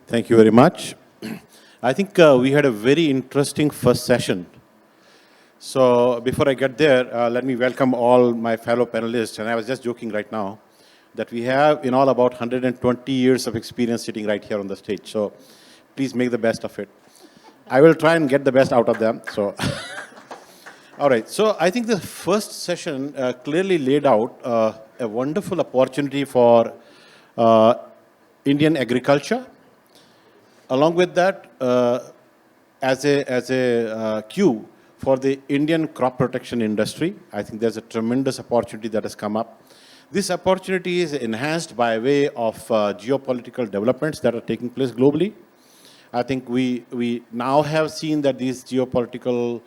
Thank you very much. I think we had a very interesting first session. So before I get there, let me welcome all my fellow panelists. And I was just joking right now that we have in all about 120 years of experience sitting right here on the stage. So please make the best of it. I will try and get the best out of them. So, all right. So I think the first session clearly laid out a wonderful opportunity for Indian agriculture. Along with that, as a cue for the Indian crop protection industry, I think there's a tremendous opportunity that has come up. This opportunity is enhanced by way of geopolitical developments that are taking place globally. I think we now have seen that these geopolitical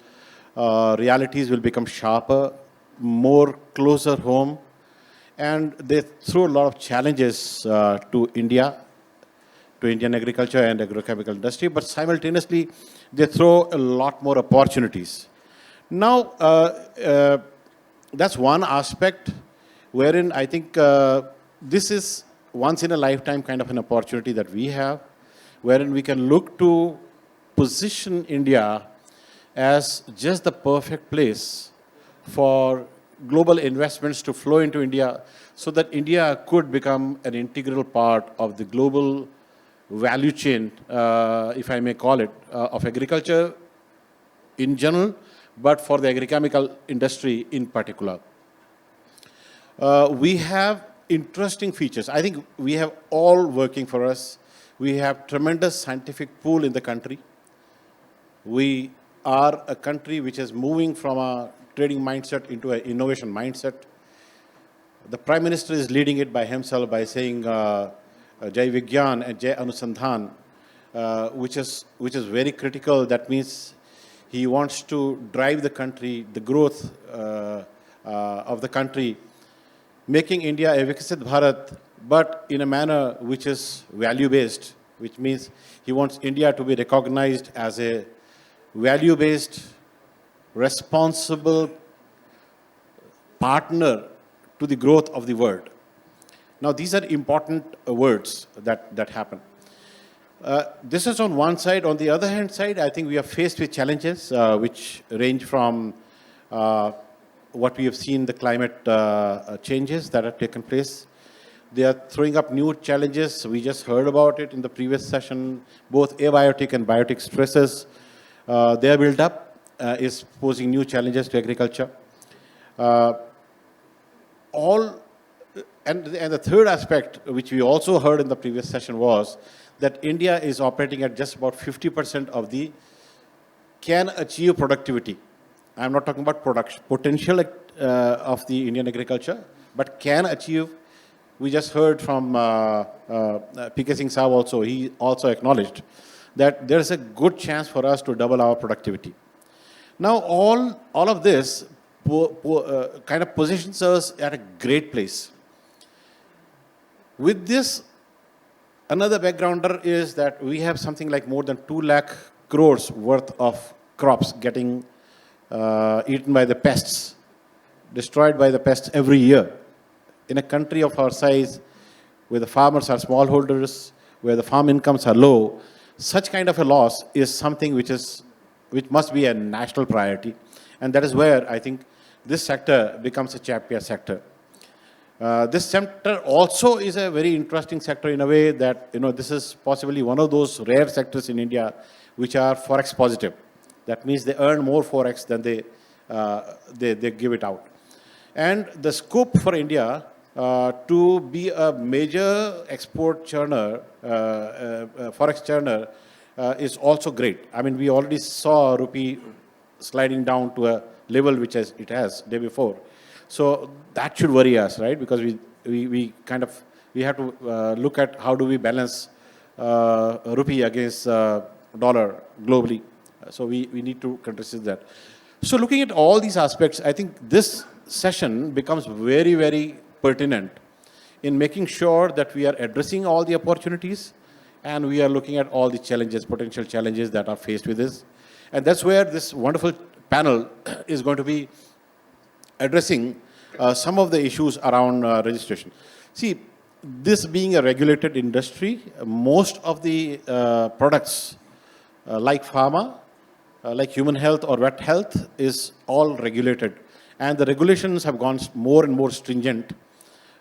realities will become sharper, more closer home, and they throw a lot of challenges to India, to Indian agriculture and agrochemical industry, but simultaneously they throw a lot more opportunities. Now, that's one aspect wherein I think this is once in a lifetime kind of an opportunity that we have, wherein we can look to position India as just the perfect place for global investments to flow into India so that India could become an integral part of the global value chain, if I may call it, of agriculture in general, but for the agrochemical industry in particular. We have interesting features. I think we have all working for us. We have tremendous scientific pool in the country. We are a country which is moving from a trading mindset into an innovation mindset. The Prime Minister is leading it by himself by saying Jai Vigyan and Jai Anusandhan, which is very critical. That means he wants to drive the country, the growth of the country, making India a Vikasit Bharat, but in a manner which is value-based, which means he wants India to be recognized as a value-based, responsible partner to the growth of the world. Now, these are important words that happen. This is on one side. On the other hand side, I think we are faced with challenges which range from what we have seen, the climate changes that have taken place. They are throwing up new challenges. We just heard about it in the previous session. Both abiotic and biotic stresses, their build-up is posing new challenges to agriculture. And the third aspect, which we also heard in the previous session, was that India is operating at just about 50% of the can achieve productivity. I'm not talking about production, potential of the Indian agriculture, but can achieve. We just heard from P.K. Singh Saab also. He also acknowledged that there is a good chance for us to double our productivity. Now, all of this kind of positions us at a great place. With this, another backgrounder is that we have something like more than 2 lakh crores worth of crops getting eaten by the pests, destroyed by the pests every year. In a country of our size, where the farmers are smallholders, where the farm incomes are low, such kind of a loss is something which must be a national priority. And that is where I think this sector becomes a champion sector. This sector also is a very interesting sector in a way that, this is possibly one of those rare sectors in India which are forex positive. That means they earn more forex than they give it out. And the scope for India to be a major export churner, forex churner, is also great. I mean, we already saw rupee sliding down to a level which it has day before. So that should worry us, right? Because we have to look at how do we balance rupee against dollar globally. So we need to consider that. So looking at all these aspects, I think this session becomes very, very pertinent in making sure that we are addressing all the opportunities and we are looking at all the challenges, potential challenges that are faced with this. And that's where this wonderful panel is going to be addressing some of the issues around registration. See, this being a regulated industry, most of the products like pharma, like human health or vet health is all regulated. And the regulations have gone more and more stringent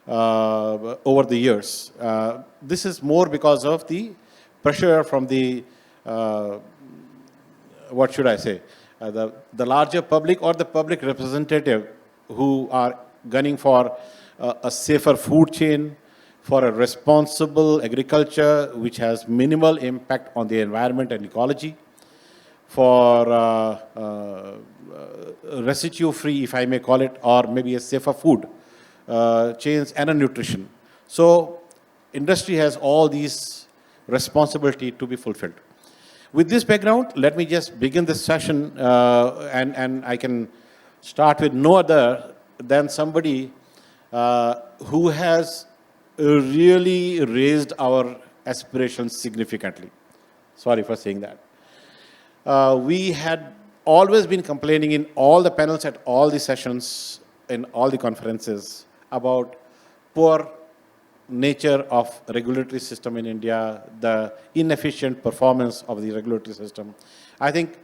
over the years. This is more because of the pressure from the, what should I say, the larger public or the public representative who are gunning for a safer food chain, for a responsible agriculture which has minimal impact on the environment and ecology, for residue-free, if I may call it, or maybe a safer food chains and a nutrition. So industry has all these responsibility to be fulfilled. With this background, let me just begin this session, and I can start with no other than somebody who has really raised our aspirations significantly. Sorry for saying that. We had always been complaining in all the panels at all the sessions, in all the conferences, about poor nature of regulatory system in India, the inefficient performance of the regulatory system. I think,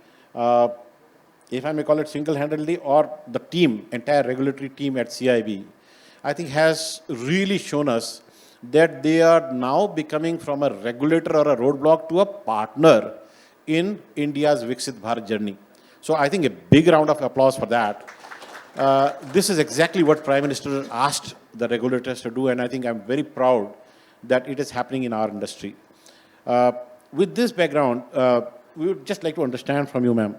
if I may call it single-handedly, or the team, entire regulatory team at CIB, I think has really shown us that they are now becoming from a regulator or a roadblock to a partner in India's Viksit Bharat journey. So I think a big round of applause for that. This is exactly what Prime Minister asked the regulators to do, and I think I'm very proud that it is happening in our industry. With this background, we would just like to understand from you, ma'am.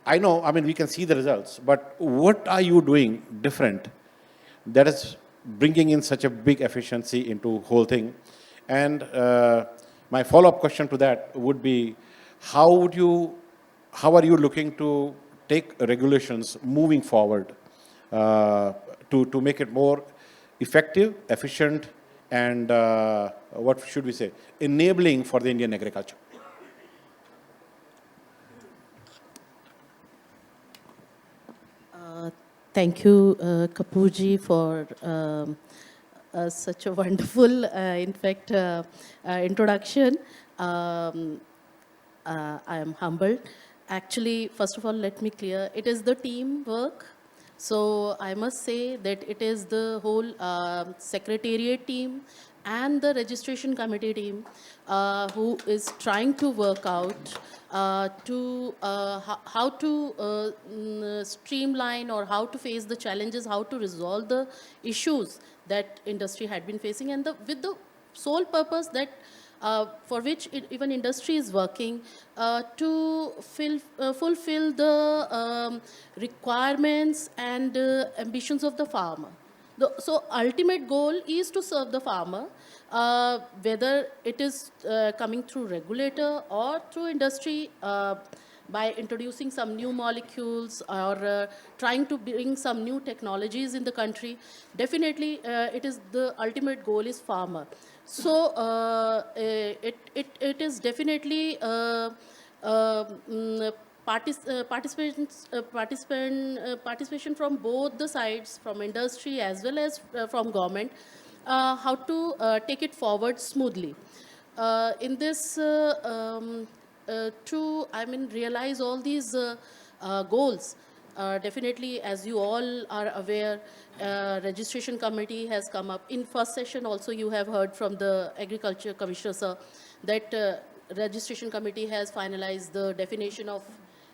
I know, I mean, we can see the results, but what are you doing different that is bringing in such a big efficiency into whole thing? And my follow-up question to that would be, how are you looking to take regulations moving forward to make it more effective, efficient, and what should we say, enabling for the Indian agriculture? Thank you, Kapoor for such a wonderful, introduction. I am humbled. Actually, first of all, let me clear, it is the teamwork. So I must say that it is the whole secretariat team and the registration committee team who is trying to work out how to streamline or how to face the challenges, how to resolve the issues that industry had been facing, and with the sole purpose that for which even industry is working to fulfill the requirements and ambitions of the farmer. So ultimate goal is to serve the farmer, whether it is coming through regulator or through industry, by introducing some new molecules or trying to bring some new technologies in the country. Definitely, it is the ultimate goal is farmer. So it is definitely participation from both the sides, from industry as well as from government, how to take it forward smoothly. In this, realize all these goals, definitely, as you all are aware, registration committee has come up. In first session also, you have heard from the Agriculture Commissioner, sir, that registration committee has finalized the definition of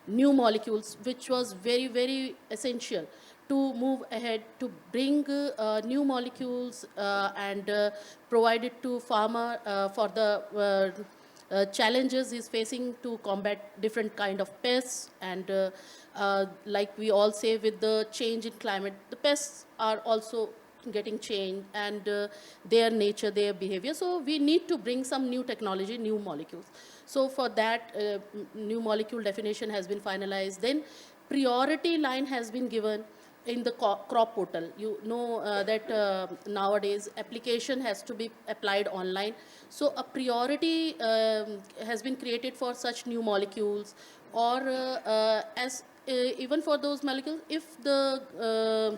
new molecules, which was very, very essential to move ahead, to bring new molecules and provide it to farmer for the challenges he's facing to combat different kind of pests. And like we all say, with the change in climate, the pests are also getting changed, and their nature, their behavior. So we need to bring some new technology, new molecules. So for that, new molecule definition has been finalized. Then priority line has been given in the crop portal. You know that nowadays application has to be applied online. So a priority has been created for such new molecules, or even for those molecules, if the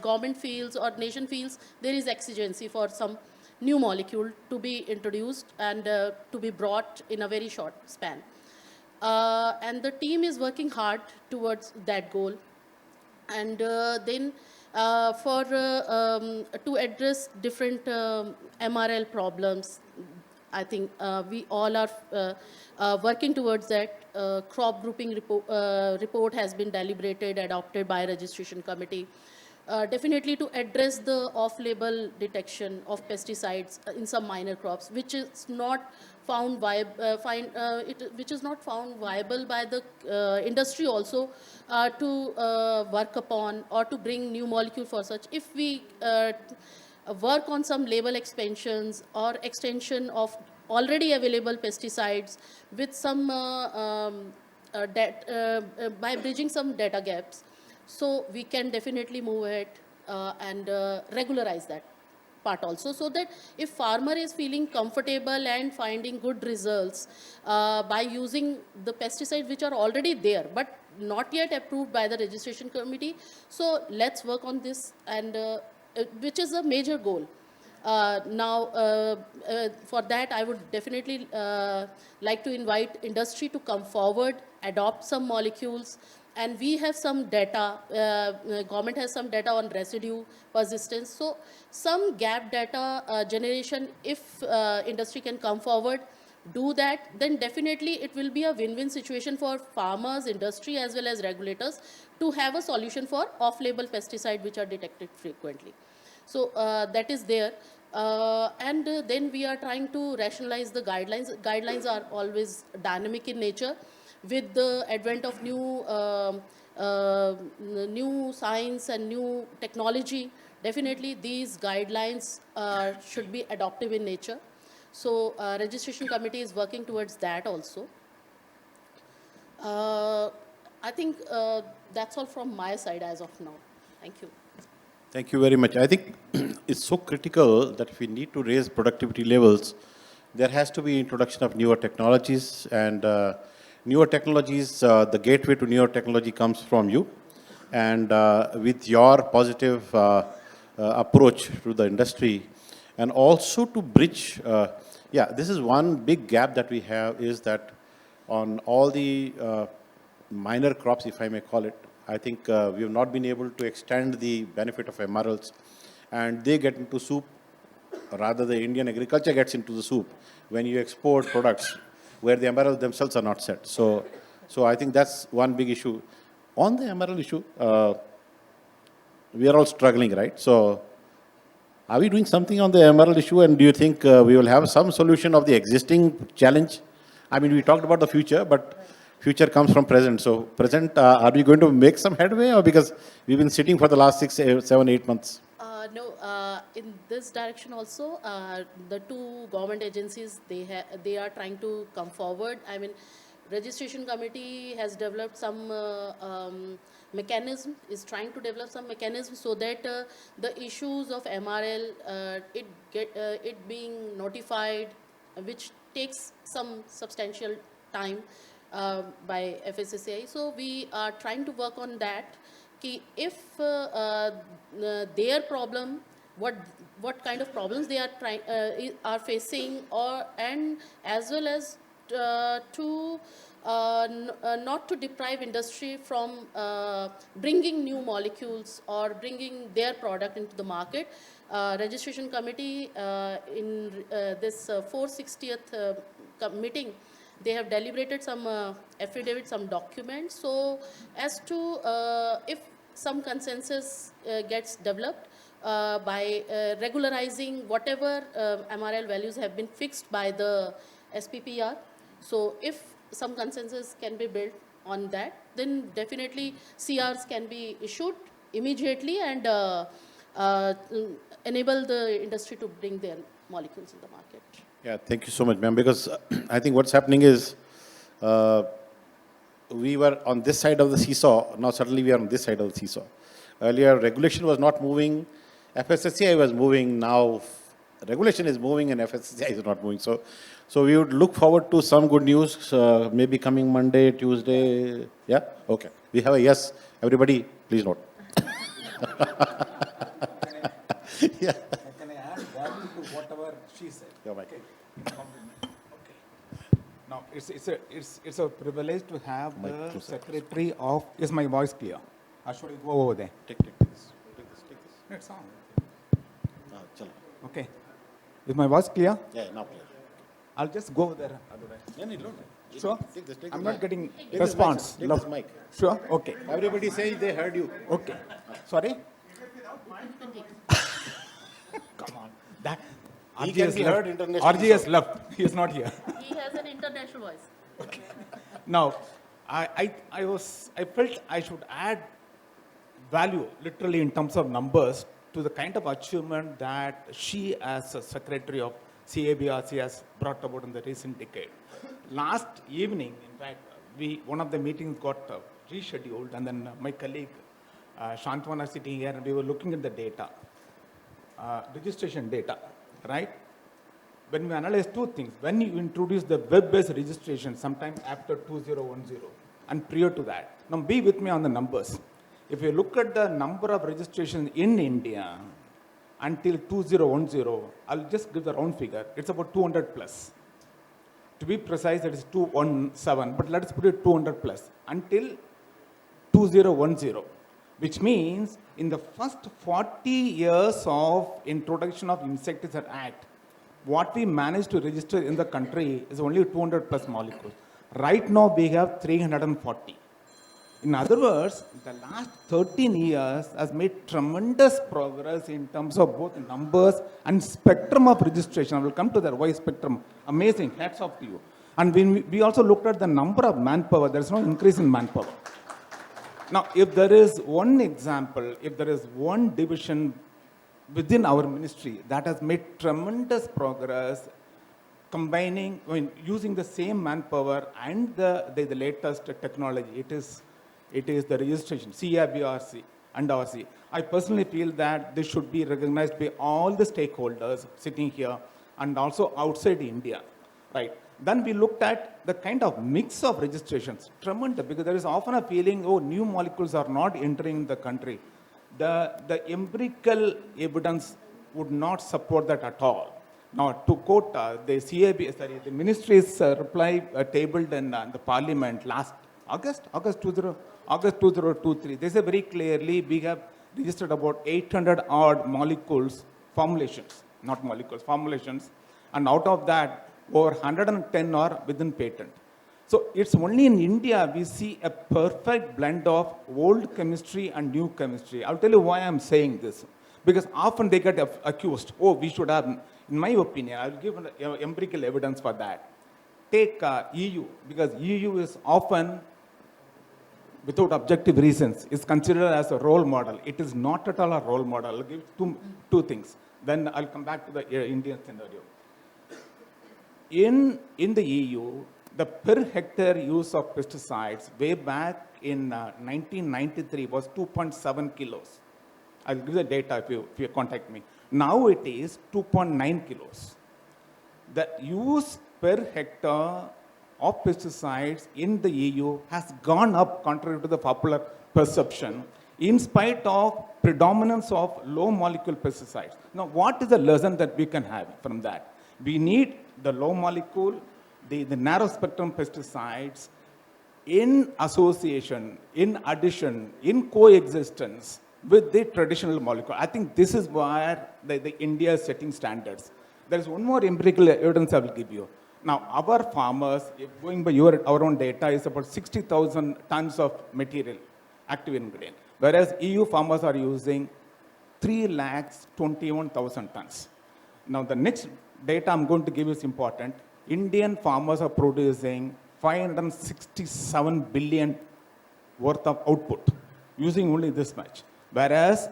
government feels or nation feels there is exigency for some new molecule to be introduced and to be brought in a very short span. And the team is working hard towards that goal. And then for to address different MRL problems, I think we all are working towards that. Crop grouping report has been deliberated, adopted by registration committee. Definitely to address the off-label detection of pesticides in some minor crops, which is not found which is not found viable by the industry also to work upon or to bring new molecule for such. If we work on some label expansions or extension of already available pesticides with some by bridging some data gaps, so we can definitely move ahead and regularize that part also, so that if farmer is feeling comfortable and finding good results by using the pesticides which are already there but not yet approved by the registration committee, so let's work on this, and which is a major goal. For that, I would definitely like to invite industry to come forward, adopt some molecules, and we have some data, government has some data on residue persistence. So some gap data generation, if industry can come forward, do that, then definitely it will be a win-win situation for farmers, industry, as well as regulators to have a solution for off-label pesticide which are detected frequently. So that is there. And then we are trying to rationalize the guidelines. Guidelines are always dynamic in nature. With the advent of new science and new technology, definitely these guidelines should be adaptive in nature. So registration committee is working towards that also. I think that's all from my side as of now. Thank you. Thank you very much. I think it's so critical that if we need to raise productivity levels, there has to be introduction of newer technologies, and newer technologies, the gateway to newer technology comes from you. And with your positive approach to the industry, and also to bridge, yeah, this is one big gap that we have, is that on all the minor crops, if I may call it, I think we have not been able to extend the benefit of MRLs, and they get into soup, rather the Indian agriculture gets into the soup when you export products where the MRLs themselves are not set. So I think that's one big issue. On the MRL issue, we are all struggling, right? So are we doing something on the MRL issue, and do you think we will have some solution of the existing challenge? I mean, we talked about the future, but future comes from present. So present, are we going to make some headway, or because we've been sitting for the last 6, 7, 8 months? No, in this direction also, the two government agencies, they are trying to come forward. I mean, registration committee has developed some mechanism, is trying to develop some mechanism so that the issues of MRL, it being notified, which takes some substantial time by FSSAI. So we are trying to work on that. If their problem, what kind of problems they are facing, and as well as to not to deprive industry from bringing new molecules or bringing their product into the market. Registration committee in this 460th meeting, they have deliberated some affidavit, some documents. So as to if some consensus gets developed by regularizing whatever MRL values have been fixed by the SPPR. So if some consensus can be built on that, then definitely CRs can be issued immediately and enable the industry to bring their molecules in the market. Yeah, thank you so much, ma'am, because I think what's happening is we were on this side of the seesaw, now suddenly we are on this side of the seesaw. Earlier, regulation was not moving, FSSAI was moving, now regulation is moving and FSSAI is not moving. So we would look forward to some good news, maybe coming Monday, Tuesday. Yeah? Okay. We have a yes. Everybody, please note. Yeah. Can I add value to whatever she said? Yeah, Mike. Okay. Now, it's a privilege to have Mike, the closer. secretary of. Is my voice clear? Should I go over there? Take this. Take this. It's on. Chalo. Okay. Is my voice clear? Yeah, now clear. I'll just go over there. Yeah, no, don't. Sure. Take this. I'm not getting this response. Take this mic. Sure. Okay. Everybody say they heard you. Okay. Sorry. Come on. That. He RG can has be left. heard internationally, RG has left. He is not here. He has an international voice. Now, I felt I should add value, literally in terms of numbers, to the kind of achievement that she, as a secretary of CABRC, has brought about in the recent decade. Last evening, in fact, one of the meetings got rescheduled, and then my colleague Shantwana sitting here, and we were looking at the data, registration data, right? When we analyze two things, when you introduce the web-based registration sometime after 2010 and prior to that. Now be with me on the numbers. If you look at the number of registrations in India until 2010, I'll just give the round figure, it's about 200 plus. To be precise, it is 217, but let's put it 200 plus until 2010, which means in the first 40 years of introduction of Insecticide Act, what we managed to register in the country is only 200 plus molecules. Right now, we have 340. In other words, the last 13 years has made tremendous progress in terms of both numbers and spectrum of registration. I will come to that wide spectrum. Amazing, hats off to you. And we also looked at the number of manpower. There is no increase in manpower. Now, if there is one example, if there is one division within our ministry that has made tremendous progress, combining, using the same manpower and the latest technology, it is the registration, CABRC and RC. I personally feel that this should be recognized by all the stakeholders sitting here and also outside India, right? Then we looked at the kind of mix of registrations, tremendous, because there is often a feeling, oh, new molecules are not entering the country. The empirical evidence would not support that at all. Now, to quote the ministry's reply tabled in the parliament last August 2023, they say very clearly we have registered about 800 odd molecules, formulations, not molecules, formulations, and out of that, over 110 are within patent. So it's only in India we see a perfect blend of old chemistry and new chemistry. I'll tell you why I'm saying this. Because often they get accused, oh, we should have, in my opinion, I'll give empirical evidence for that. Take EU, because EU is often, without objective reasons, is considered as a role model. It is not at all a role model. I'll give two things. Then I'll come back to the Indian scenario. In the EU, the per hectare use of pesticides way back in 1993 was 2.7 kilos. I'll give the data if you contact me. Now it is 2.9 kilos. The use per hectare of pesticides in the EU has gone up contrary to the popular perception in spite of predominance of low molecule pesticides. Now, what is the lesson that we can have from that? We need the low molecule, the narrow spectrum pesticides in association, in addition, in coexistence with the traditional molecule. I think this is where the India is setting standards. There is one more empirical evidence I will give you. Now, our farmers, going by our own data, is about 60,000 tons of material, active ingredient, whereas EU farmers are using 321,000 tons. Now, the next data I'm going to give is important. Indian farmers are producing 567 billion worth of output using only this much, whereas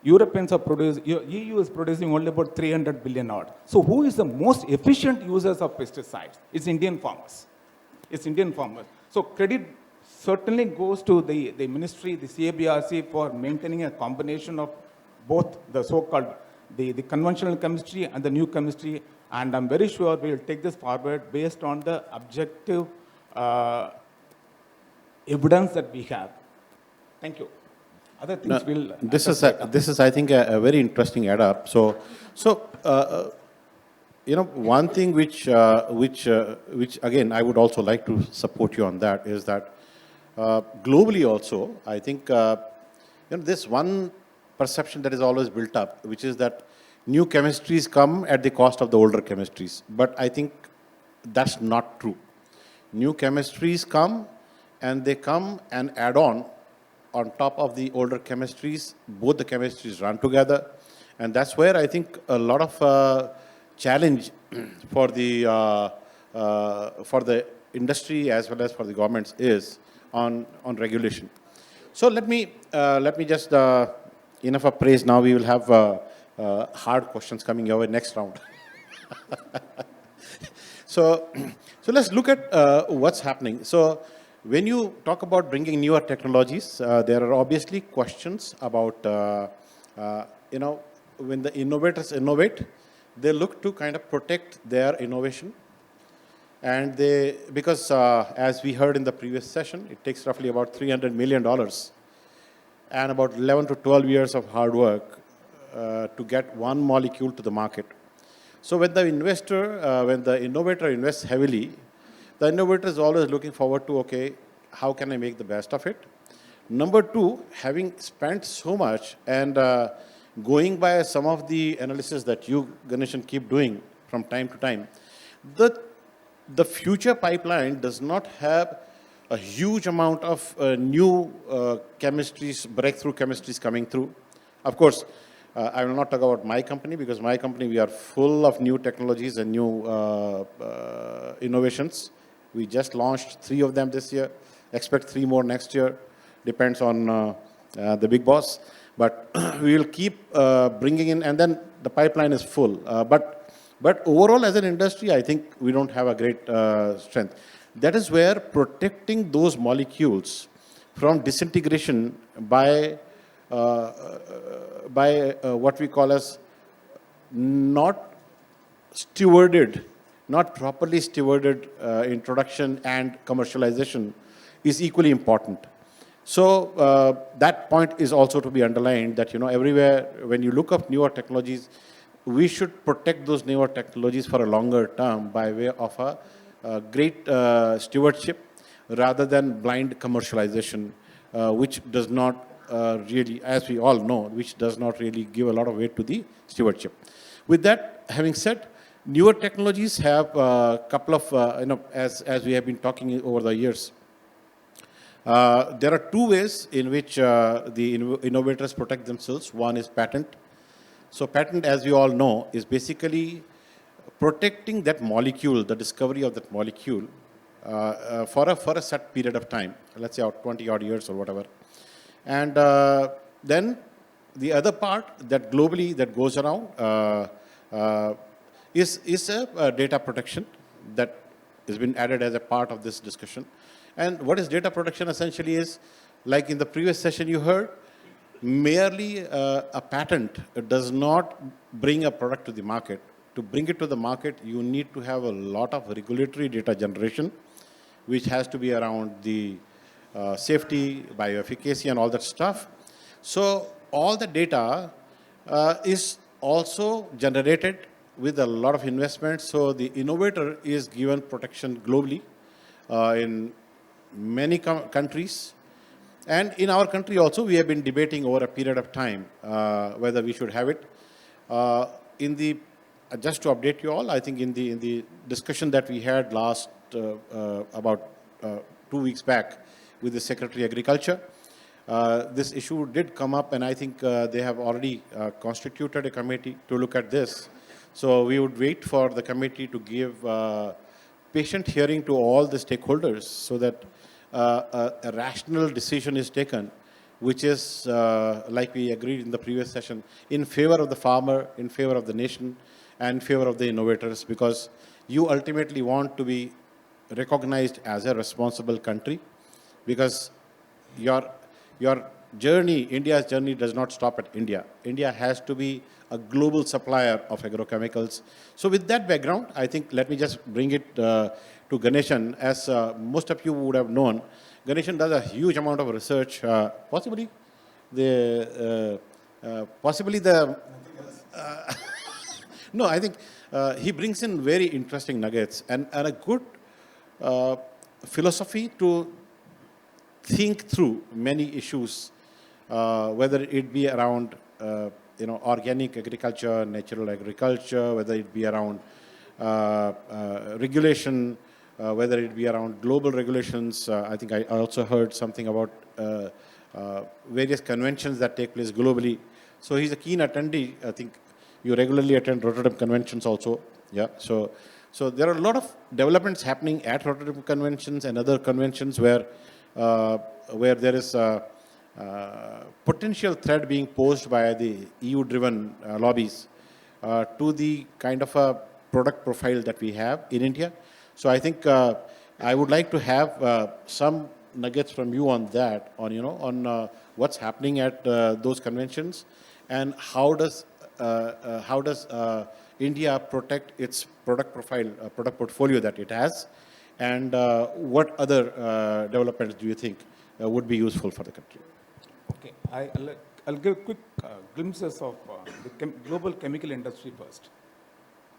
Europeans are producing, EU is producing only about 300 billion odd. So who is the most efficient users of pesticides? It's Indian farmers. It's Indian farmers. So credit certainly goes to the ministry, the CABRC, for maintaining a combination of both the so-called the conventional chemistry and the new chemistry. And I'm very sure we will take this forward based on the objective evidence that we have. Thank you. Other things will This address is, later. this is, I think, a very interesting add-up. One thing which again, I would also like to support you on that is that globally also, I think, this one perception that is always built up, which is that new chemistries come at the cost of the older chemistries. But I think that's not true. New chemistries come and they come and add on top of the older chemistries. Both the chemistries run together. And that's where I think a lot of challenge for the industry as well as for the governments is on regulation. So let me just, enough of praise. Now we will have hard questions coming your way next round. So let's look at what's happening. So when you talk about bringing newer technologies, there are obviously questions about, when the innovators innovate, they look to kind of protect their innovation. And because as we heard in the previous session, it takes roughly about $300 million and about 11 to 12 years of hard work to get one molecule to the market. So when the innovator invests heavily, the innovator is always looking forward to, okay, how can I make the best of it? Number two, having spent so much and going by some of the analysis that you, Ganesan, keep doing from time to time, the future pipeline does not have a huge amount of new chemistries, breakthrough chemistries coming through. Of course, I will not talk about my company because my company, we are full of new technologies and new innovations. We just launched 3 of them this year. Expect 3 more next year. Depends on the big boss. But we will keep bringing in, and then the pipeline is full. But overall, as an industry, I think we don't have a great strength. That is where protecting those molecules from disintegration by what we call as not properly stewarded introduction and commercialization is equally important. So that point is also to be underlined that, everywhere when you look up newer technologies, we should protect those newer technologies for a longer term by way of a great stewardship rather than blind commercialization, which does not really, as we all know, which does not really give a lot of weight to the stewardship. With that, having said, newer technologies have a couple of, as we have been talking over the years, there are 2 ways in which the innovators protect themselves. One is patent. So patent, as we all know, is basically protecting that molecule, the discovery of that molecule, for a set period of time, let's say 20 odd years or whatever. And then the other part that globally that goes around is a data protection that has been added as a part of this discussion. And what is data protection essentially is, like in the previous session you heard, merely a patent does not bring a product to the market. To bring it to the market, you need to have a lot of regulatory data generation, which has to be around the safety, bioefficacy, and all that stuff. So all the data is also generated with a lot of investment. So the innovator is given protection globally in many countries. And in our country also, we have been debating over a period of time whether we should have it. Just to update you all, I think in the discussion that we had last about 2 weeks back with the Secretary of Agriculture, this issue did come up, and I think they have already constituted a committee to look at this. So we would wait for the committee to give patient hearing to all the stakeholders so that a rational decision is taken, which is, like we agreed in the previous session, in favor of the farmer, in favor of the nation, and in favor of the innovators, because you ultimately want to be recognized as a responsible country, because your journey, India's journey does not stop at India. India has to be a global supplier of agrochemicals. So with that background, I think let me just bring it to Ganesan. As most of you would have known, Ganesan does a huge amount of research, possibly the no, I think he brings in very interesting nuggets and a good philosophy to think through many issues, whether it be around organic agriculture, natural agriculture, whether it be around regulation, whether it be around global regulations. I think I also heard something about various conventions that take place globally. So he's a keen attendee. I think you regularly attend Rotterdam conventions also. Yeah. So there are a lot of developments happening at Rotterdam conventions and other conventions where there is a potential threat being posed by the EU-driven lobbies to the kind of a product profile that we have in India. So I think I would like to have some nuggets from you on that, on what's happening at those conventions, and how does India protect its product profile, product portfolio that it has, and what other developments do you think would be useful for the country? Okay, I'll give quick glimpses of the global chemical industry first.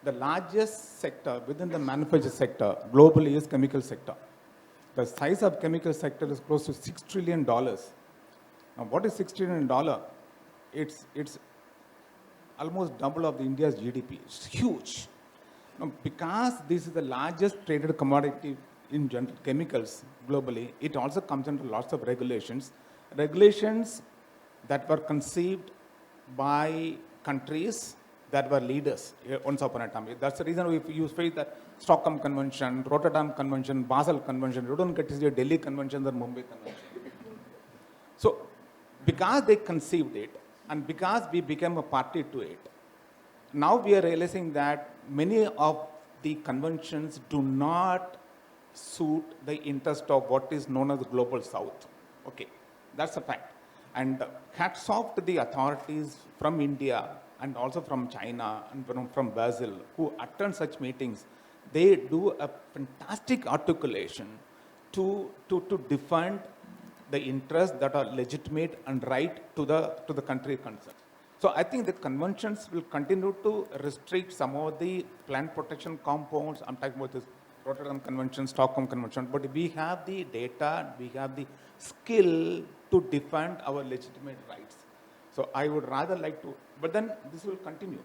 The largest sector within the manufacturing sector globally is chemical sector. The size of chemical sector is close to $6 trillion. Now, what is $6 trillion? It's almost double of the India's GDP. It's huge. Now, because this is the largest traded commodity in general, chemicals globally, it also comes under lots of regulations. Regulations that were conceived by countries that were leaders once upon a time. That's the reason we use that Stockholm Convention, Rotterdam Convention, Basel Convention. You don't get to see Delhi Convention or Mumbai Convention. So, because they conceived it and because we became a party to it, now we are realizing that many of the conventions do not suit the interest of what is known as the global south. Okay, that's a fact. And hats off to the authorities from India and also from China and from Brazil who attend such meetings. They do a fantastic articulation to defend the interests that are legitimate and right to the country concerned. So I think the conventions will continue to restrict some of the plant protection compounds. I'm talking about this Rotterdam Convention, Stockholm Convention, but we have the data, we have the skill to defend our legitimate rights. So I would rather like to, but then this will continue,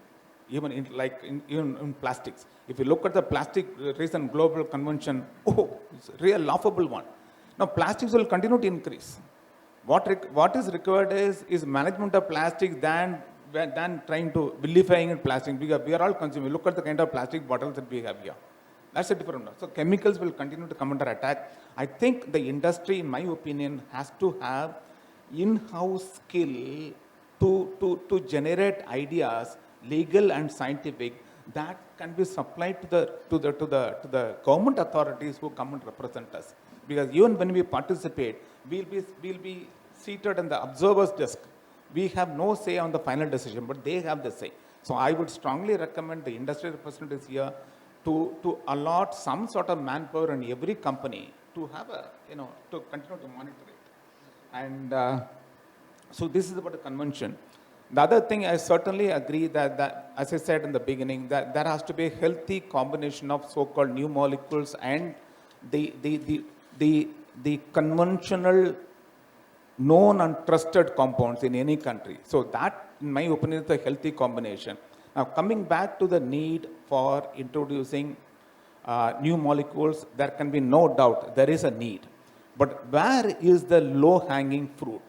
even in plastics. If you look at the plastic recent global convention, it's a real laughable one. Now plastics will continue to increase. What is required is management of plastics than trying to vilifying in plastic, because we are all consuming. Look at the kind of plastic bottles that we have here. That's a different one. So chemicals will continue to come under attack. I think the industry, in my opinion, has to have in-house skill to generate ideas, legal and scientific, that can be supplied to the government authorities who come and represent us. Because even when we participate, we'll be seated in the observer's desk. We have no say on the final decision, but they have the say. So I would strongly recommend the industry representatives here to allot some sort of manpower in every company to have to continue to monitor it. And so this is about the convention. The other thing, I certainly agree that, as I said in the beginning, that there has to be a healthy combination of so-called new molecules and the conventional known and trusted compounds in any country. So that, in my opinion, is a healthy combination. Now, coming back to the need for introducing new molecules, there can be no doubt there is a need. But where is the low-hanging fruit?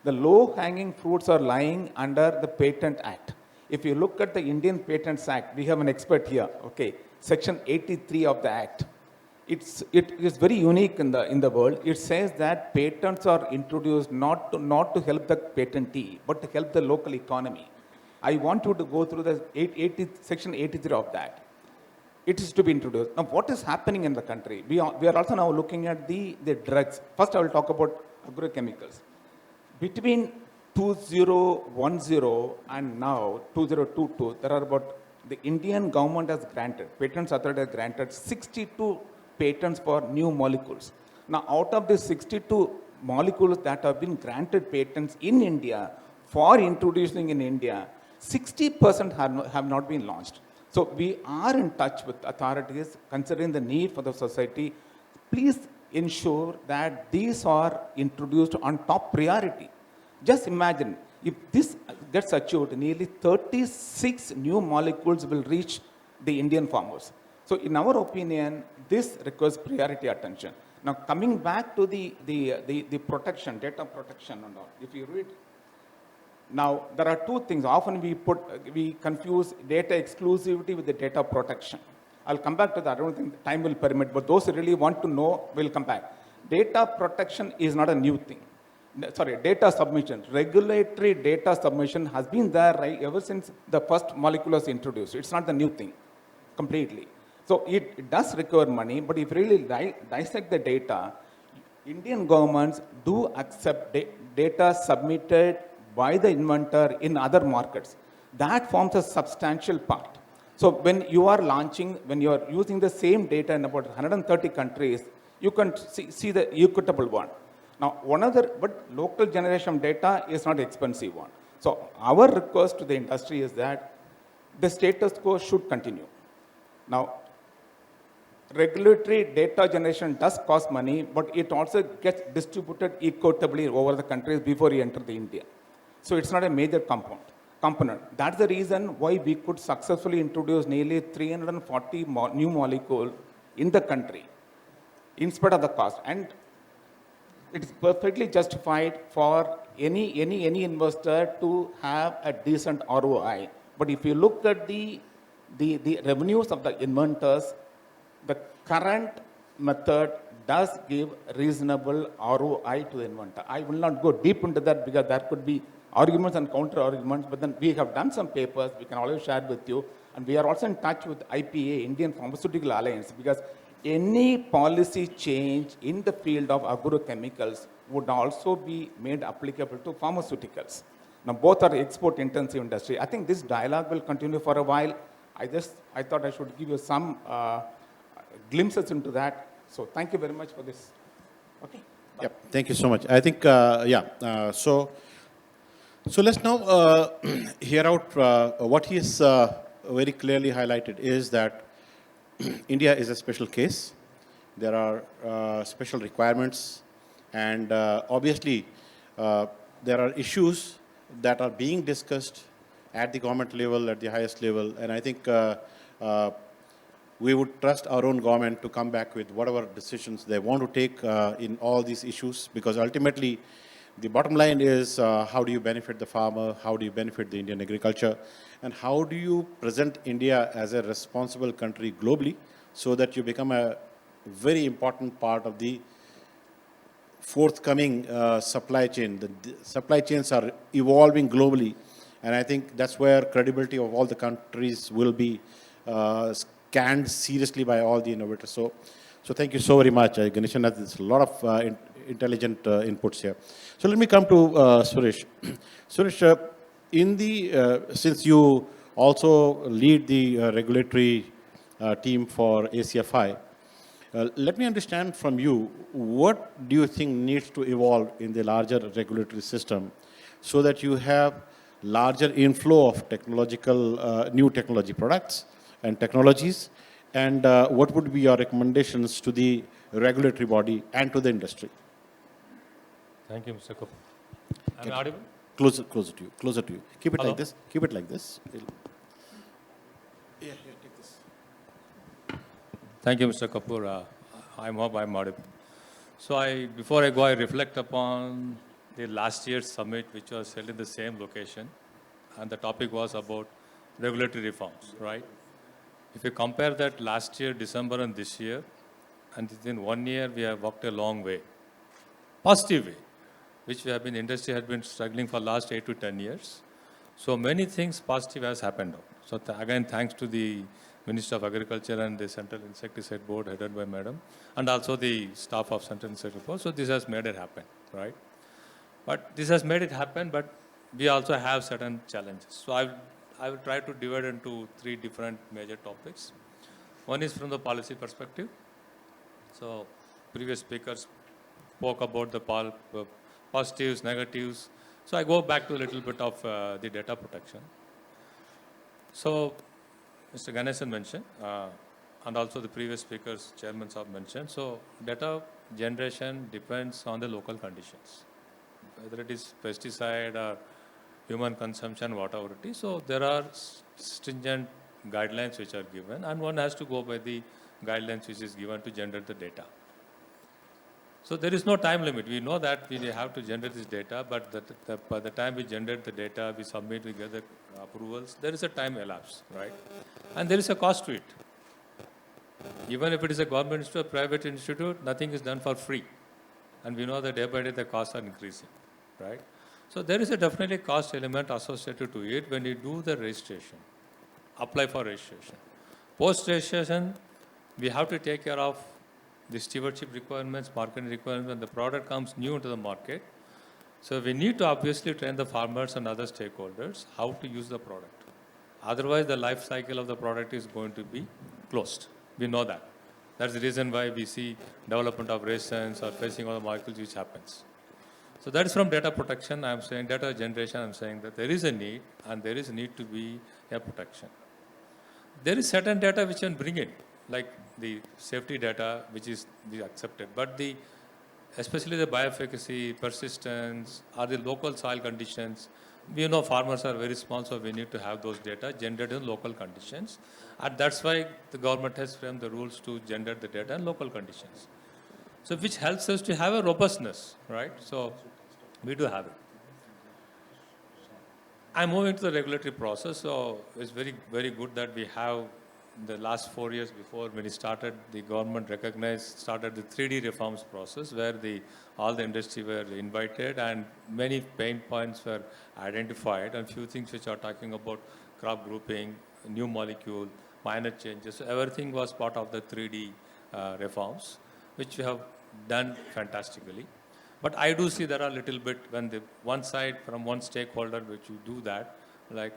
The low-hanging fruits are lying under the Patent Act. If you look at the Indian Patents Act, we have an expert here, okay, Section 83 of the Act. It is very unique in the world. It says that patents are introduced not to help the patentee, but to help the local economy. I want you to go through the Section 83 of that. It is to be introduced. Now, what is happening in the country? We are also now looking at the drugs. First, I will talk about agrochemicals. between 2010 and now 2022, there are about, the Indian government has granted, Patents Authority has granted 62 patents for new molecules. Now, out of the 62 molecules that have been granted patents in India for introducing in India, 60% have not been launched. So we are in touch with authorities considering the need for the society. Please ensure that these are introduced on top priority. Just imagine, if this gets achieved, nearly 36 new molecules will reach the Indian farmers. So in our opinion, this requires priority attention. Now coming back to the protection, data protection and all, if you read, now there are two things. Often we confuse data exclusivity with the data protection. I'll come back to that. I don't think time will permit, but those who really want to know will come back. Data protection is not a new thing. Sorry, data submission. Regulatory data submission has been there right ever since the first molecule was introduced. It's not the new thing completely. So it does require money, but if you really dissect the data, Indian governments do accept data submitted by the inventor in other markets. That forms a substantial part. So when you are launching, when you are using the same data in about 130 countries, you can see the equitable one. Now, but local generation data is not expensive one. So our request to the industry is that the status quo should continue. Now, regulatory data generation does cost money, but it also gets distributed equitably over the countries before you enter the India. So it's not a major component. That's the reason why we could successfully introduce nearly 340 new molecules in the country, in spite of the cost. And it is perfectly justified for any investor to have a decent ROI. But if you look at the revenues of the inventors, the current method does give reasonable ROI to the inventor. I will not go deep into that because there could be arguments and counter arguments, but then we have done some papers we can always share with you. And we are also in touch with IPA, Indian Pharmaceutical Alliance, because any policy change in the field of agrochemicals would also be made applicable to pharmaceuticals. Now, both are export-intensive industry. I think this dialogue will continue for a while. I thought I should give you some glimpses into that. So thank you very much for this. Okay. Bye. Yep. Thank you so much. I think, so let's now hear out what he has very clearly highlighted is that India is a special case. There are special requirements, and obviously there are issues that are being discussed at the government level, at the highest level, and I think we would trust our own government to come back with whatever decisions they want to take in all these issues, because ultimately the bottom line is how do you benefit the farmer, how do you benefit the Indian agriculture, and how do you present India as a responsible country globally so that you become a very important part of the forthcoming supply chain. The supply chains are evolving globally, and I think that's where credibility of all the countries will be scanned seriously by all the innovators. So thank you so very much, Ganesan. There's a lot of intelligent inputs here. So let me come to Suresh. Suresh, since you also lead the regulatory team for ACFI, let me understand from you, what do you think needs to evolve in the larger regulatory system so that you have larger inflow of new technology products and technologies, and what would be your recommendations to the regulatory body and to the industry? Thank you, Mr. Kapoor. Am I audible? Closer to you. Keep it Hello? like this. Keep it like this. Yeah, take this. Thank you, Mr. Kapoor. I'm audible. So before I go, I reflect upon the last year's summit, which was held in the same location, and the topic was about regulatory reforms, right? If you compare that last year, December, and this year, and within 1 year, we have walked a long way, positive way, which industry has been struggling for last 8 to 10 years. So many things positive has happened. So again, thanks to the Minister of Agriculture and the Central Insecticide Board headed by Madam, and also the staff of Central Insecticide Board. So this has made it happen, right? But this has made it happen, but we also have certain challenges. So I will try to divide into 3 different major topics. One is from the policy perspective. So previous speakers spoke about the positives, negatives. So I go back to a little bit of the data protection. So Mr. Ganesan mentioned, and also the previous speakers, chairmen have mentioned. So data generation depends on the local conditions, whether it is pesticide or human consumption, whatever it is. So there are stringent guidelines which are given, and one has to go by the guidelines which is given to generate the data. So there is no time limit. We know that we have to generate this data, but by the time we generate the data, we submit, we get the approvals, there is a time elapsed, right? And there is a cost to it. Even if it is a government institute, a private institute, nothing is done for free. And we know that day by day the costs are increasing, right? So there is a definitely cost element associated to it when you do the registration, apply for registration. Post-registration, we have to take care of the stewardship requirements, marketing requirements, when the product comes new into the market. So we need to obviously train the farmers and other stakeholders how to use the product. Otherwise, the life cycle of the product is going to be closed. We know that. That's the reason why we see development of resistance or facing all the molecules which happens. So that is from data protection. I'm saying data generation. I'm saying that there is a need, and there is a need to be a protection. There is certain data which can bring in, like the safety data, which is accepted. But especially the bioefficacy, persistence, or the local soil conditions, we know farmers are very small, so we need to have those data generated in local conditions. And that's why the government has framed the rules to generate the data in local conditions. So which helps us to have a robustness, right? So we do have it. I'm moving to the regulatory process, so it's very, very good that we have the last 4 years before when it started, the government started the 3D reforms process where all the industry were invited and many pain points were identified and few things which are talking about crop grouping, new molecule, minor changes. So everything was part of the 3D reforms, which we have done fantastically. But I do see there are a little bit when the one side from one stakeholder which you do that, like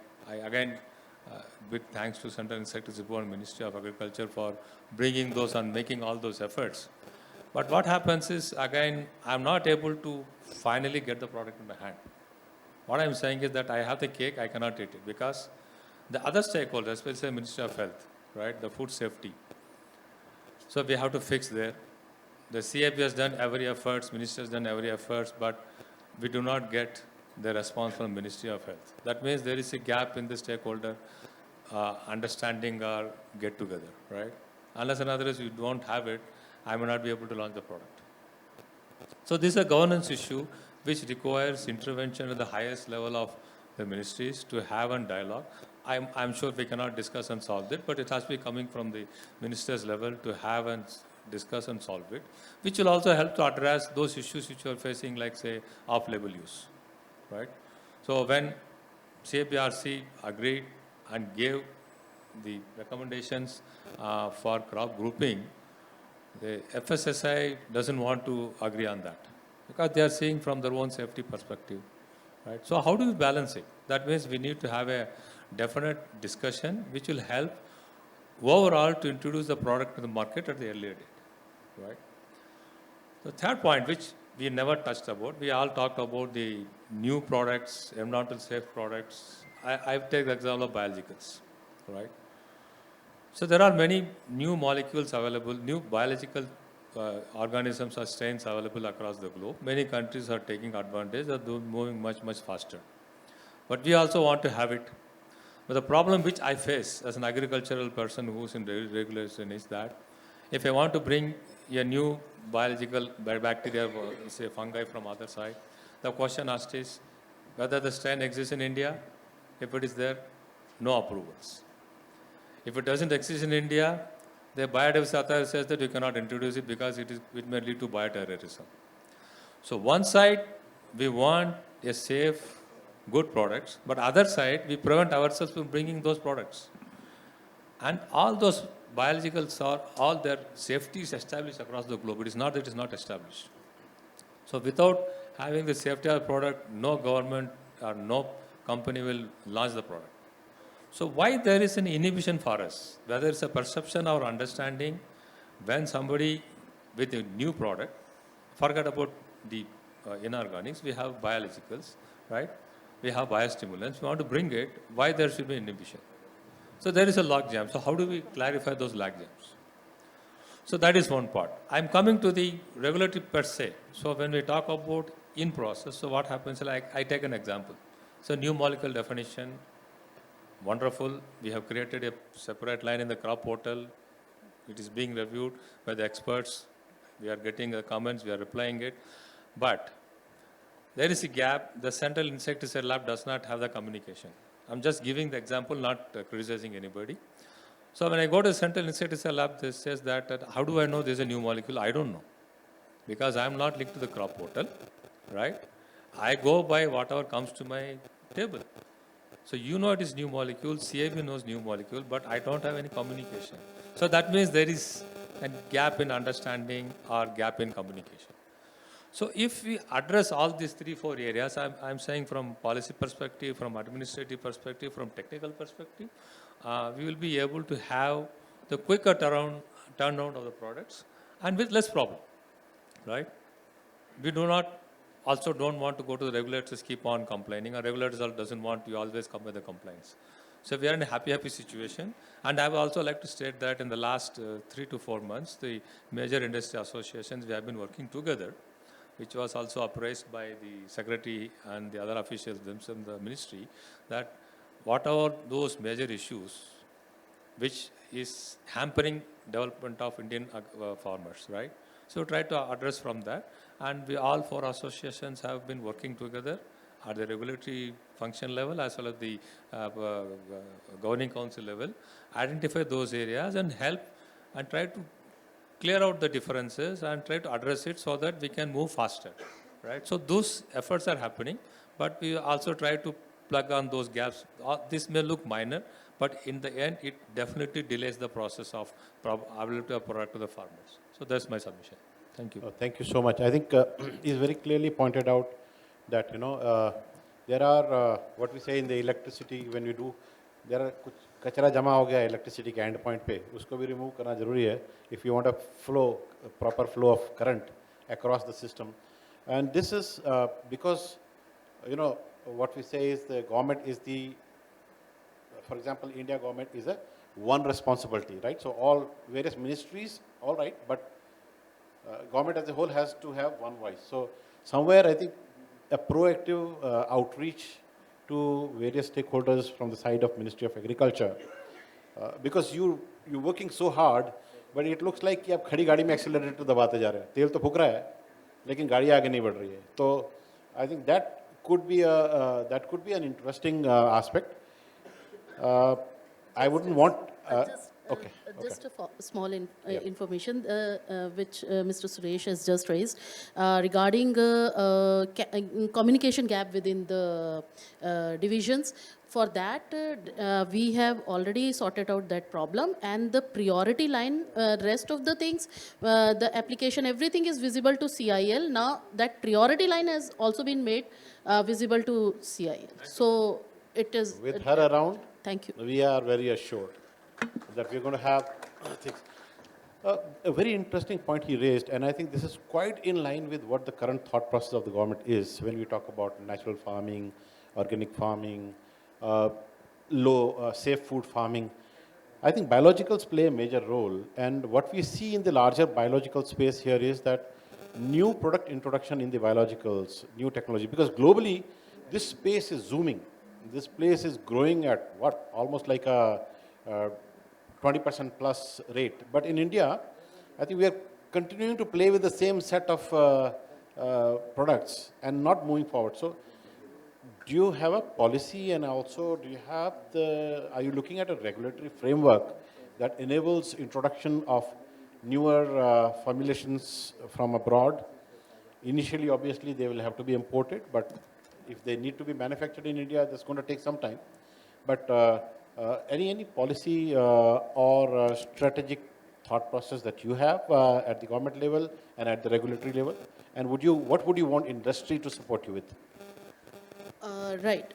big thanks to Central Insecticides Board and Ministry of Agriculture for bringing those and making all those efforts. But what happens is, again, I'm not able to finally get the product in my hand. What I'm saying is that I have the cake, I cannot eat it because the other stakeholders, especially the Ministry of Health, right, the food safety. So we have to fix there. The CAP has done every efforts, Ministry has done every efforts, but we do not get the response from Ministry of Health. That means there is a gap in the stakeholder understanding or get together, right? Unless and otherwise you don't have it, I may not be able to launch the product. So this is a governance issue which requires intervention at the highest level of the ministries to have a dialogue. I'm sure we cannot discuss and solve it, but it has to be coming from the minister's level to have and discuss and solve it, which will also help to address those issues which you are facing, like say off-label use, right? So when CAPRC agreed and gave the recommendations for crop grouping, the FSSI doesn't want to agree on that because they are seeing from their own safety perspective, right? So how do we balance it? That means we need to have a definite discussion which will help overall to introduce the product to the market at the earlier date, right? The third point, which we never touched about, we all talked about the new products, environmental safe products. I take the example of biologicals, right? So there are many new molecules available, new biological organisms or strains available across the globe. Many countries are taking advantage, are moving much, much faster. But we also want to have it. But the problem which I face as an agricultural person who's in regulation is that if I want to bring a new biological bacteria, say fungi from other side, the question asked is whether the strain exists in India. If it is there, no approvals. If it doesn't exist in India, the biodiversity authority says that you cannot introduce it because it may lead to bioterrorism. So one side, we want a safe, good products, but other side, we prevent ourselves from bringing those products. And all those biologicals are, all their safety is established across the globe. It is not that it is not established. So without having the safety of the product, no government or no company will launch the product. So why there is an inhibition for us? Whether it's a perception or understanding, when somebody with a new product, forget about the inorganics, we have biologicals, right? We have biostimulants, we want to bring it, why there should be inhibition? So there is a log jam. So how do we clarify those log jams? So that is one part. I'm coming to the regulatory per se. So when we talk about in process, so what happens, like I take an example. So new molecule definition, wonderful. We have created a separate line in the crop portal. It is being reviewed by the experts. We are getting the comments, we are replying it. But there is a gap. The central insecticide lab does not have the communication. I'm just giving the example, not criticizing anybody. So when I go to the central insecticide lab, this says that how do I know there's a new molecule? I don't know, because I'm not linked to the crop portal, right? I go by whatever comes to my table. So you know it is new molecule, CIB knows new molecule, but I don't have any communication. So that means there is a gap in understanding or gap in communication. So if we address all these 3-4 areas, I'm saying from policy perspective, from administrative perspective, from technical perspective, we will be able to have the quicker turnaround of the products and with less problem, right? We also don't want to go to the regulators, keep on complaining. Our regulators doesn't want you always come with the complaints. So we are in a happy situation. And I would also like to state that in the last 3 to 4 months, the major industry associations, we have been working together, which was also appraised by the secretary and the other officials themselves in the ministry, that whatever those major issues which is hampering development of Indian farmers, right? So try to address from that. And we all 4 associations have been working together at the regulatory function level as well as the governing council level, identify those areas and help and try to clear out the differences and try to address it so that we can move faster, right? So those efforts are happening, but we also try to plug on those gaps. This may look minor, but in the end, it definitely delays the process of availability of product to the farmers. So that's my submission. Thank you. Thank you so much. I think he's very clearly pointed out that, there are, what we say in the electricity, when we do, there are कुछ कचरा जमा हो गया electricity के end point पे, उसको भी remove करना जरूरी है if you want a flow, a proper flow of current across the system. And this is because, what we say is the government is the, for example, India government is a one responsibility, right? So all various ministries, all right, but government as a whole has to have one voice. So somewhere I think a proactive outreach to various stakeholders from the side of Ministry of Agriculture, because you're working so hard, but it looks like कि आप खड़ी गाड़ी में accelerator दबाते जा रहे हैं, तेल तो फूक रहा है, लेकिन गाड़ी आगे नहीं बढ़ रही है. तो I think that could be an interesting aspect. I wouldn't want. Just a small information which Mr. Suresh has just raised regarding communication gap within the divisions. For that, we have already sorted out that problem, and the priority line, rest of the things, the application, everything is visible to CIL. Now that priority line has also been made visible to CIL. So it is. With her around, thank you. We are very assured that we're going to have things. A very interesting point he raised, and I think this is quite in line with what the current thought process of the government is when we talk about natural farming, organic farming, safe food farming. I think biologicals play a major role, and what we see in the larger biological space here is that new product introduction in the biologicals, new technology, because globally this space is zooming. This place is growing at what? Almost like a 20% plus rate. But in India, I think we are continuing to play with the same set of products and not moving forward. So do you have a policy, and also are you looking at a regulatory framework that enables introduction of newer formulations from abroad? Initially, obviously, they will have to be imported, but if they need to be manufactured in India, that's going to take some time. But any policy or strategic thought process that you have at the government level and at the regulatory level? And what would you want industry to support you with? Right.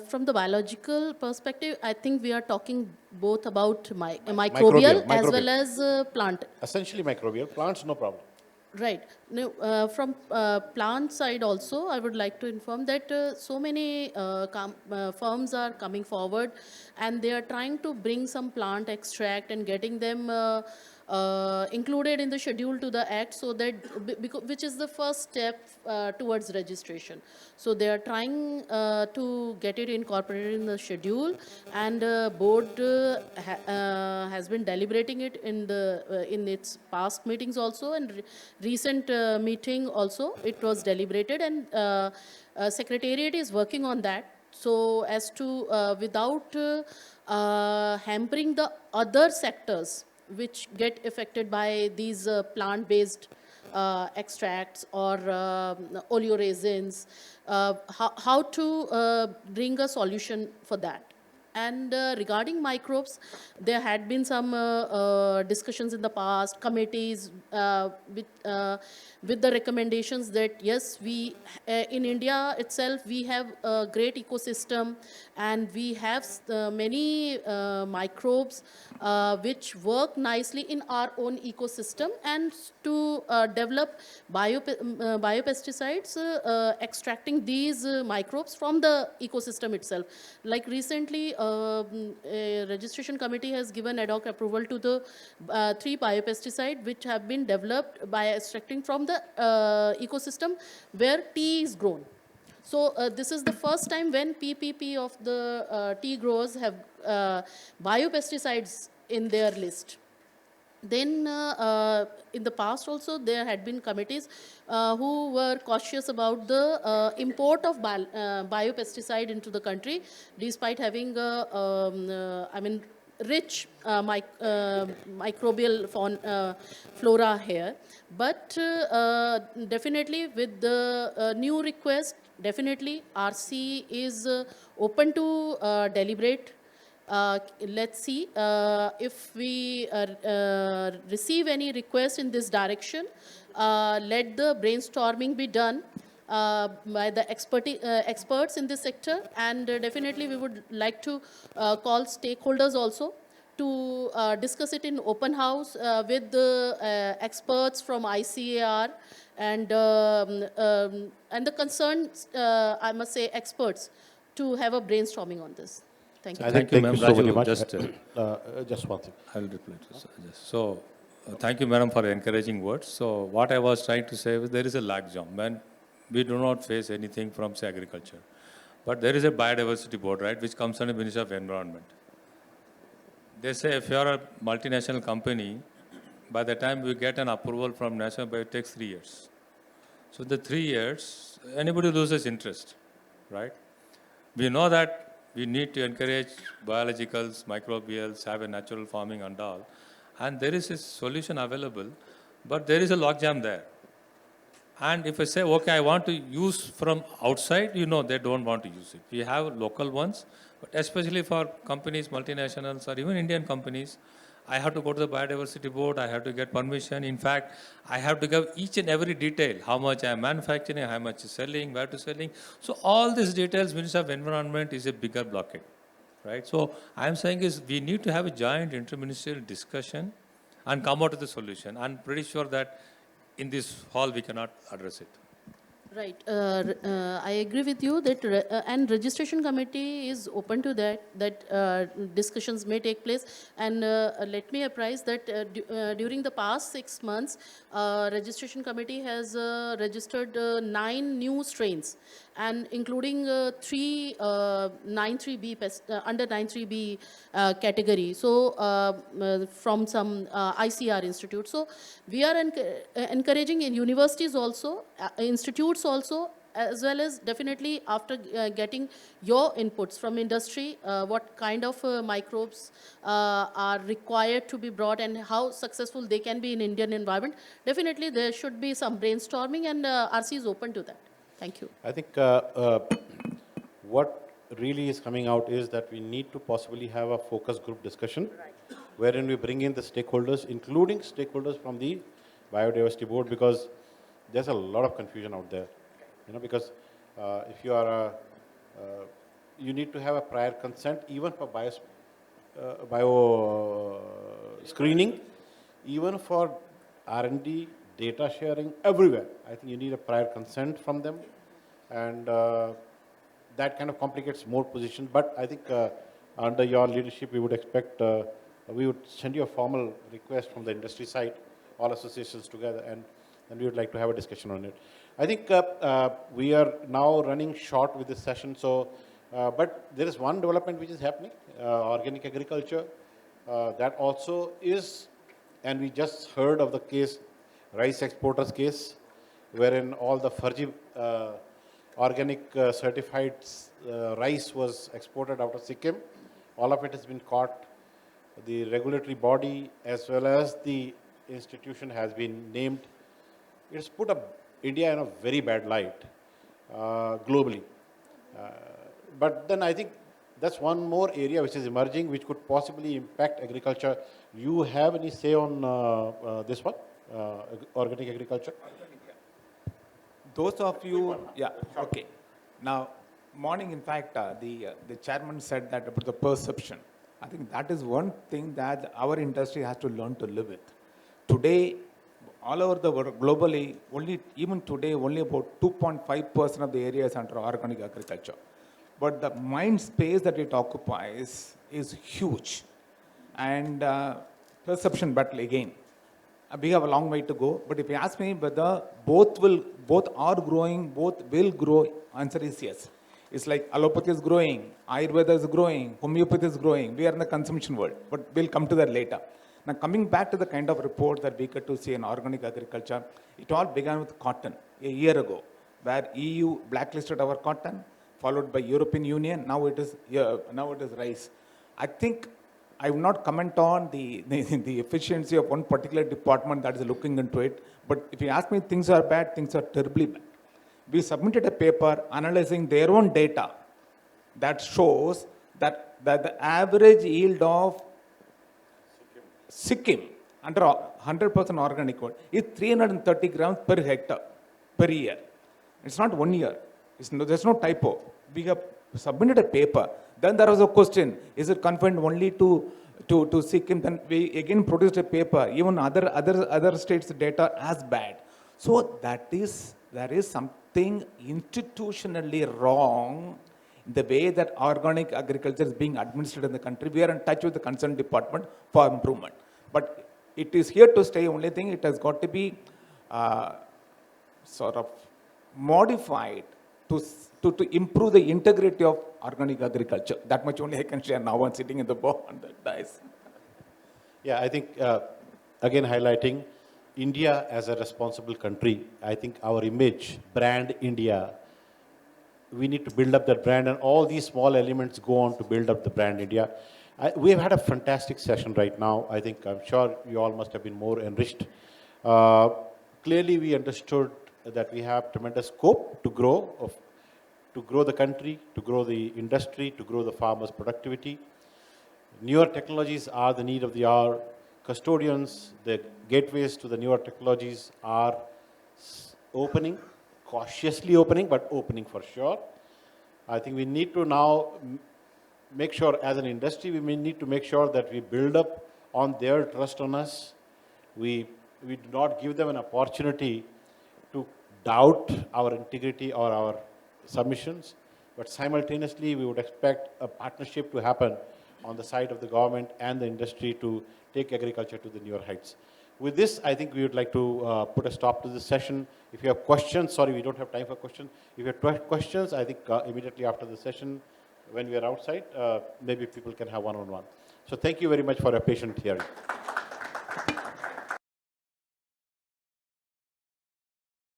From the biological perspective, I think we are talking both about microbial as well microbial. as plant. Essentially microbial. Plants, no problem. Right. No, from plant side also, I would like to inform that so many firms are coming forward and they are trying to bring some plant extract and getting them included in the schedule to the act, so that which is the first step towards registration. So they are trying to get it incorporated in the schedule, and board has been deliberating it in its past meetings also, and recent meeting also it was deliberated, and secretariat is working on that, so as to without hampering the other sectors which get affected by these plant-based extracts or oleoresins, how to bring a solution for that. And regarding microbes, there had been some discussions in the past, committees with the recommendations that yes, we in India itself we have a great ecosystem, and we have many microbes which work nicely in our own ecosystem, and to develop biopesticides, extracting these microbes from the ecosystem itself. Like recently, a registration committee has given ad hoc approval to the 3 biopesticides which have been developed by extracting from the ecosystem where tea is grown. So this is the first time when PPP of the tea growers have biopesticides in their list. Then in the past also there had been committees who were cautious about the import of biopesticide into the country, despite having rich microbial flora here. But definitely with the new request, definitely RC is open to deliberate. Let's see if we receive any request in this direction. Let the brainstorming be done by the experts in this sector, and definitely we would like to call stakeholders also to discuss it in open house with the experts from ICAR and the concerned, I must say, experts, to have a brainstorming on this. Thank you. Thank you, Thank ma'am. you so very Raju, much. just Just one thing. I will reply to this. So, thank you, madam, for encouraging words. So, what I was trying to say was there is a lag jam, man. We do not face anything from, say, agriculture. But there is a biodiversity board, right, which comes under Ministry of Environment. They say if you are a multinational company, by the time we get an approval from National Bio, it takes 3 years. So, the 3 years, anybody loses interest, right? We know that we need to encourage biologicals, microbials, have a natural farming and all. And there is a solution available, but there is a logjam there. And if I say, okay, I want to use from outside, you know, they don't want to use it. We have local ones, but especially for companies, multinationals, or even Indian companies, I have to go to the biodiversity board, I have to get permission. In fact, I have to give each and every detail, how much I am manufacturing, how much is selling, where to selling. So all these details, Ministry of Environment is a bigger blockade, right? So I'm saying is we need to have a joint interministerial discussion and come out with a solution. I'm pretty sure that in this hall we cannot address it. Right. I agree with you that, and registration committee is open to that discussions may take place. And let me apprise that during the past 6 months, registration committee has registered 9 new strains, and including 3 93B under 93B category. So from some ICR institute. So we are encouraging in universities also, institutes also, as well as definitely after getting your inputs from industry, what kind of microbes are required to be brought and how successful they can be in Indian environment. Definitely there should be some brainstorming, and RC is open to that. Thank you. I think what really is coming out is that we need to possibly have a focus group discussion, wherein we bring in the stakeholders, including stakeholders from the biodiversity board, because there's a lot of confusion out there, because if you are you need to have a prior consent even for bio screening, even for R&D, data sharing, everywhere. I think you need a prior consent from them, and that kind of complicates more positions. But I think under your leadership, we would expect, we would send you a formal request from the industry side, all associations together, and we would like to have a discussion on it. I think we are now running short with this session, so, but there is one development which is happening, organic agriculture, that also is, and we just heard of the case, rice exporters case, wherein all the Farji organic certified rice was exported out of Sikkim. All of it has been caught. The regulatory body as well as the institution has been named. It's put India in a very bad light globally. But then I think that's one more area which is emerging, which could possibly impact agriculture. You have any say on this one, organic agriculture? Those of you, yeah, okay. Now, morning, in fact, the chairman said that about the perception. I think that is one thing that our industry has to learn to live with. Today, all over the world, globally, even today, only about 2.5% of the area is under organic agriculture. But the mind space that it occupies is huge. And perception battle again. We have a long way to go. But if you ask me whether both are growing, both will grow, answer is yes. It's like allopathy is growing, Ayurveda is growing, homeopathy is growing. We are in the consumption world, but we'll come to that later. Now, coming back to the kind of report that we get to see in organic agriculture, it all began with cotton a year ago, where EU blacklisted our cotton, followed by European Union. Now it is rice. I think I will not comment on the efficiency of one particular department that is looking into it. But if you ask me, things are bad, things are terribly bad. We submitted a paper analyzing their own data that shows that the average yield of Sikkim under 100% organic wood is 330 grams per hectare per year. It's not 1 year. There's no typo. We have submitted a paper. Then there was a question, is it confined only to Sikkim? Then we again produced a paper, even other states' data as bad. So there is something institutionally wrong in the way that organic agriculture is being administered in the country. We are in touch with the concerned department for improvement. But it is here to stay. Only thing, it has got to be sort of modified to improve the integrity of organic agriculture. That much only I can share now. I'm sitting in the board on the dice. Yeah, I think, again, highlighting India as a responsible country. I think our image, brand India, we need to build up that brand, and all these small elements go on to build up the brand India. We have had a fantastic session right now. I think, I'm sure you all must have been more enriched. Clearly, we understood that we have tremendous scope to grow the country, to grow the industry, to grow the farmers' productivity. Newer technologies are the need of the hour. Custodians, the gateways to the newer technologies are opening, cautiously opening, but opening for sure. I think we need to now make sure, as an industry, we may need to make sure that we build up on their trust on us. We do not give them an opportunity to doubt our integrity or our submissions, but simultaneously we would expect a partnership to happen on the side of the government and the industry to take agriculture to the newer heights. With this, I think we would like to put a stop to this session. If you have questions, sorry, we don't have time for questions. If you have questions, I think immediately after the session, when we are outside, maybe people can have one-on-one. So thank you very much for your patient hearing.